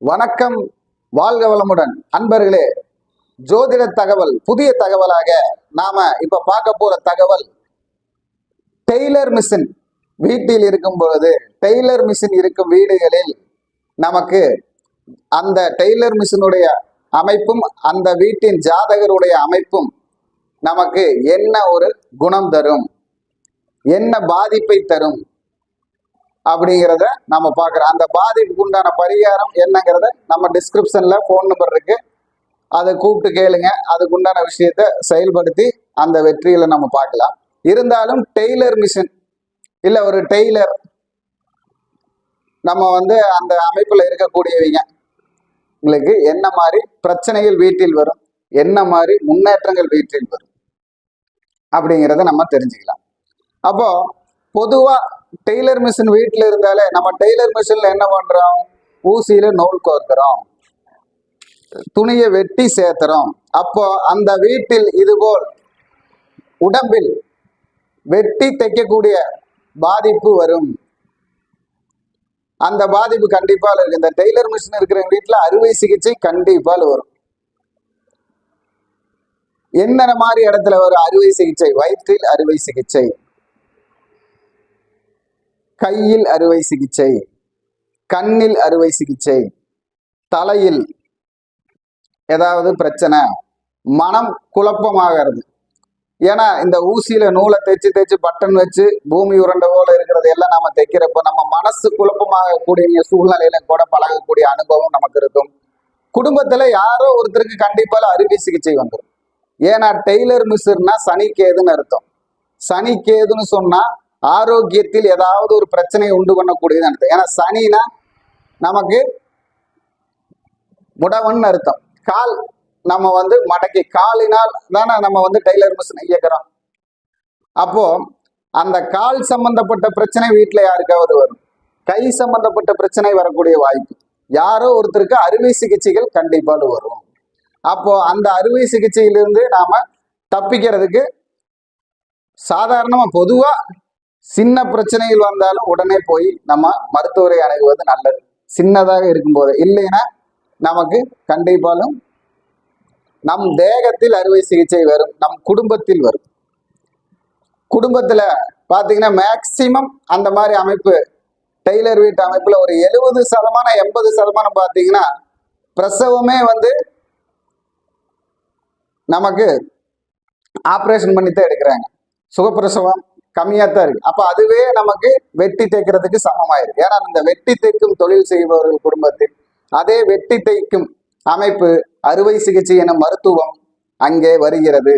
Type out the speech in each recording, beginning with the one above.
வணக்கம், வாழ்க வளமுடன் அன்பர்களே. ஜோதிட தகவல், புதிய தகவலாக நாம இப்ப பார்க்க போற தகவல், டெய்லர் மிஷின் வீட்டில் இருக்கும் பொழுது, டெய்லர் மிஷின் இருக்கும் வீடுகளில் நமக்கு அந்த டெய்லர் மிஷினுடைய அமைப்பும் அந்த வீட்டின் ஜாதகருடைய அமைப்பும் நமக்கு என்ன ஒரு குணம் தரும், என்ன பாதிப்பை தரும் அப்படிங்கிறத நம்ம பார்க்குறோம். அந்த பாதிப்புக்கு உண்டான பரிகாரம் என்னங்கிறத நம்ம டிஸ்கிரிப்ஷன்ல ஃபோன் நம்பர் இருக்கு, அதை கூப்பிட்டு கேளுங்க. அதுக்கு உண்டான விஷயத்த செயல்படுத்தி அந்த வெற்றியில நம்ம பார்க்கலாம். இருந்தாலும் டெய்லர் மிஷின் இல்லை ஒரு டெய்லர் நம்ம அந்த அமைப்புல இருக்கக்கூடியவங்க உங்களுக்கு என்ன மாதிரி பிரச்சனைகள் வீட்டில் வரும், என்ன மாதிரி முன்னேற்றங்கள் வீட்டில் வரும் அப்படிங்கிறத நம்ம தெரிஞ்சுக்கலாம். அப்போ பொதுவா டெய்லர் மிஷின் வீட்டில் இருந்தாலே நம்ம டெய்லர் மிஷின்ல என்ன பண்றோம், ஊசியில நூல் கோர்க்கிறோம், துணியை வெட்டி சேர்த்துறோம். அப்போ அந்த வீட்டில் இதுபோல் உடம்பில் வெட்டி தைக்கக்கூடிய பாதிப்பு வரும். அந்த பாதிப்பு கண்டிப்பாக இருக்கு. இந்த டெய்லர் மிஷின் இருக்கிற வீட்டில் அறுவை சிகிச்சை கண்டிப்பாக வரும். என்னென்ன மாதிரி இடத்துல வரும் அறுவை சிகிச்சை? வயிற்றில் அறுவை சிகிச்சை, கையில் அறுவை சிகிச்சை, கண்ணில் அறுவை சிகிச்சை, தலையில் ஏதாவது பிரச்சனை, மனம் குழப்பமாகிறது. ஏன்னா இந்த ஊசியில நூலை தைச்சு தைச்சு பட்டன் வச்சு பூமி உருண்டை போல இருக்கிறது எல்லாம் நாம தைக்கிறப்ப நம்ம மனசு குழப்பமாக கூடிய சூழ்நிலையில கூட பழகக்கூடிய அனுபவம் நமக்கு இருக்கும். குடும்பத்துல யாரோ ஒருத்தருக்கு கண்டிப்பாக அறுவை சிகிச்சை வந்துடும். ஏன்னா டெய்லர் மிஷின்னா சனி கேதுன்னு அர்த்தம். சனி கேதுன்னு சொன்னா ஆரோக்கியத்தில் ஏதாவது ஒரு பிரச்சனையை உண்டு பண்ணக்கூடியது அர்த்தம். ஏன்னா சனினா நமக்கு முடவன் அர்த்தம். கால் நம்ம மடக்கி காலினால் தானே நம்ம டெய்லர் மிஷின் இயக்கிறோம். அப்போ அந்த கால் சம்பந்தப்பட்ட பிரச்சனை வீட்டுல யாருக்காவது வரும். கை சம்பந்தப்பட்ட பிரச்சனை வரக்கூடிய வாய்ப்பு, யாரோ ஒருத்தருக்கு அறுவை சிகிச்சைகள் கண்டிப்பாக வரும். அப்போ அந்த அறுவை சிகிச்சையிலிருந்து நாம தப்பிக்கிறதுக்கு சாதாரணமா பொதுவா சின்ன பிரச்சனைகள் வந்தாலும் உடனே போய் நம்ம மருத்துவரை அணுகுவது நல்லது, சின்னதாக இருக்கும்போது. இல்லைன்னா நமக்கு கண்டிப்பாலும் நம் தேகத்தில் அறுவை சிகிச்சை வரும், நம் குடும்பத்தில் வரும். குடும்பத்துல பாத்தீங்கன்னா மேக்சிமம் அந்த மாதிரி அமைப்பு டெய்லர் வீட்டு அமைப்புல ஒரு 70% 80% பாத்தீங்கன்னா பிரசவமே நமக்கு ஆப்ரேஷன் பண்ணித்தான் எடுக்கிறாங்க. சுகப்பிரசவம் கம்மியா தான் இருக்கு. அப்ப அதுவே நமக்கு வெட்டி தைக்கிறதுக்கு சமமாயிருக்கு. ஏன்னா இந்த வெட்டி தைக்கும் தொழில் செய்பவர்கள் குடும்பத்தில் அதே வெட்டி தைக்கும் அமைப்பு அறுவை சிகிச்சை என மருத்துவம் அங்கே வருகிறது.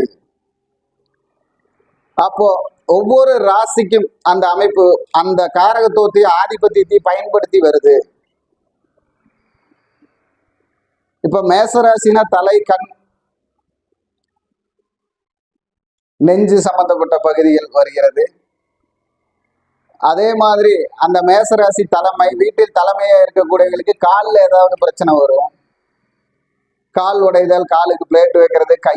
அப்போ ஒவ்வொரு ராசிக்கும் அந்த அமைப்பு அந்த காரகத்துவத்தையும் ஆதிபத்தியத்தையும் பயன்படுத்தி வருது. இப்ப மேசராசினா தலை, கண், நெஞ்சு சம்பந்தப்பட்ட பகுதிகள் வருகிறது. அதே மாதிரி அந்த மேசராசி தலைமை வீட்டில் தலைமையா இருக்கக்கூடியவர்களுக்கு காலில் ஏதாவது பிரச்சனை வரும். கால் உடைதல், காலுக்கு பிளேட் வைக்கிறது, கை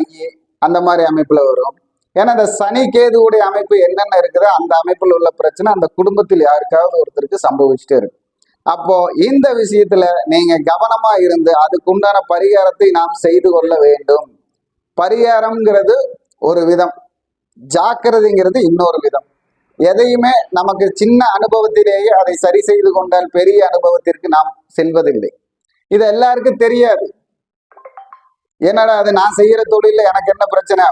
அந்த மாதிரி அமைப்புல வரும். ஏன்னா இந்த சனி கேதுவுடைய அமைப்பு என்னென்ன இருக்குதோ அந்த அமைப்புல உள்ள பிரச்சனை அந்த குடும்பத்தில் யாருக்காவது ஒருத்தருக்கு சம்பவிச்சுட்டே இருக்கு. அப்போ இந்த விஷயத்துல நீங்க கவனமா இருந்து அதுக்குண்டான பரிகாரத்தை நாம் செய்து கொள்ள வேண்டும். பரிகாரம்ங்கிறது ஒரு விதம், ஜாக்கிரதைங்கிறது இன்னொரு விதம். எதையுமே நமக்கு சின்ன அனுபவத்திலேயே அதை சரி செய்து கொண்டால் பெரிய அனுபவத்திற்கு நாம் செல்வதில்லை. இது எல்லாருக்கும் தெரியாது. என்னடா அது நான் செய்யற தொழில எனக்கு என்ன பிரச்சனை,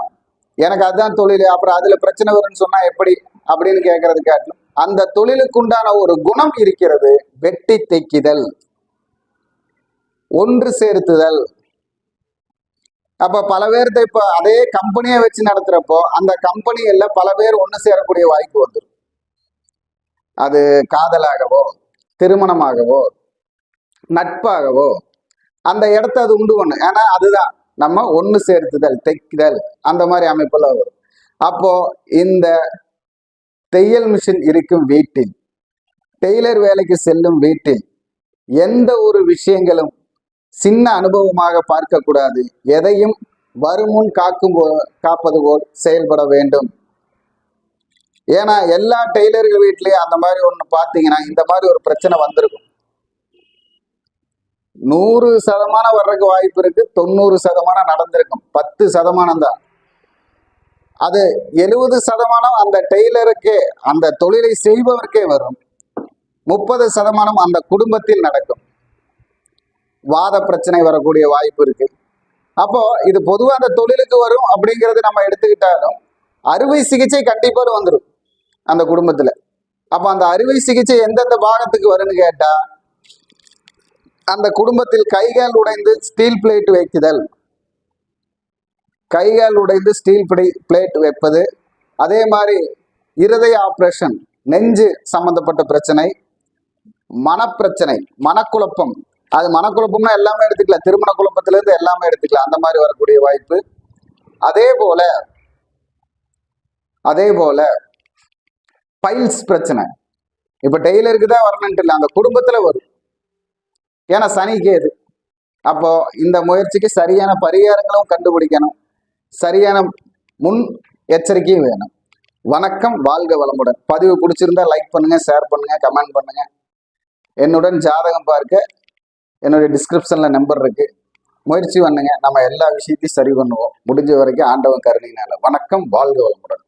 எனக்கு அதுதான் தொழில், அப்புறம் அதுல பிரச்சனை வரும்னு சொன்னா எப்படி அப்படின்னு கேட்கறது காட்டிலும் அந்த தொழிலுக்கு உண்டான ஒரு குணம் இருக்கிறது. வெட்டி தைக்குதல், ஒன்று சேர்த்துதல். அப்ப பல பேர்த்த இப்ப அதே கம்பெனியை வச்சு நடத்துறப்போ அந்த கம்பெனிகள்ல பல பேர் ஒண்ணு சேரக்கூடிய வாய்ப்பு வந்துடும். அது காதலாகவோ திருமணமாகவோ நட்பாகவோ அந்த இடத்த அது உண்டு பண்ணும். ஏன்னா அதுதான் நம்ம ஒன்று சேர்த்துதல், தைக்குதல் அந்த மாதிரி அமைப்புல வரும். அப்போ இந்த தையல் மிஷின் இருக்கும் வீட்டில், டெய்லர் வேலைக்கு செல்லும் வீட்டில் எந்த ஒரு விஷயங்களும் சின்ன அனுபவமாக பார்க்கக்கூடாது. எதையும் வருமுன் காப்பது போல் செயல்பட வேண்டும். ஏன்னா எல்லா டெய்லர்கள் வீட்லயும் அந்த மாதிரி ஒண்ணு பார்த்தீங்கன்னா இந்த மாதிரி ஒரு பிரச்சனை வந்திருக்கும். 100% வர்றதுக்கு வாய்ப்பு இருக்கு, 90% நடந்திருக்கும், 10% தான். அது 70% அந்த டெய்லருக்கே, அந்த தொழிலை செய்பவருக்கே வரும். 30% அந்த குடும்பத்தில் நடக்கும். வாத பிரச்சனை வரக்கூடிய வாய்ப்பு இருக்கு. அப்போ இது பொதுவா அந்த தொழிலுக்கு வரும் அப்படிங்கிறது நம்ம எடுத்துக்கிட்டாலும் அறுவை சிகிச்சை கண்டிப்பாக வந்துடும் அந்த குடும்பத்துல. அப்ப அந்த அறுவை சிகிச்சை எந்தெந்த பாகத்துக்கு வரும்னு கேட்டா, அந்த குடும்பத்தில் கைகால் உடைந்து ஸ்டீல் பிளேட் வைக்குதல், கைகால் உடைந்து ஸ்டீல் பிளேட் வைப்பது, அதே மாதிரி இருதய ஆப்ரேஷன், நெஞ்சு சம்பந்தப்பட்ட பிரச்சனை, மனப்பிரச்சனை, மனக்குழப்பம். அது மனக்குழப்பம்னா எல்லாமே எடுத்துக்கலாம், திருமண குழப்பத்திலிருந்து எல்லாமே எடுத்துக்கலாம், அந்த மாதிரி வரக்கூடிய வாய்ப்பு. அதே போல பைல்ஸ் பிரச்சனை. இப்ப டெய்லருக்கு தான் வரணுன்ட்டு இல்லை, அந்த குடும்பத்துல வரும். ஏன்னா சனி கேது. அப்போ இந்த முயற்சிக்கு சரியான பரிகாரங்களும் கண்டுபிடிக்கணும், சரியான முன் எச்சரிக்கையும் வேணும். வணக்கம், வாழ்க வளமுடன். பதிவு பிடிச்சிருந்தா லைக் பண்ணுங்க, ஷேர் பண்ணுங்க, கமெண்ட் பண்ணுங்க. என்னுடன் ஜாதகம் பார்க்க என்னுடைய டிஸ்கிரிப்ஷன்ல நம்பர் இருக்கு, முயற்சி பண்ணுங்க. நம்ம எல்லா விஷயத்தையும் சரி பண்ணுவோம் முடிஞ்ச வரைக்கும், ஆண்டவன் கருணையினால. வணக்கம், வாழ்க வளமுடன்.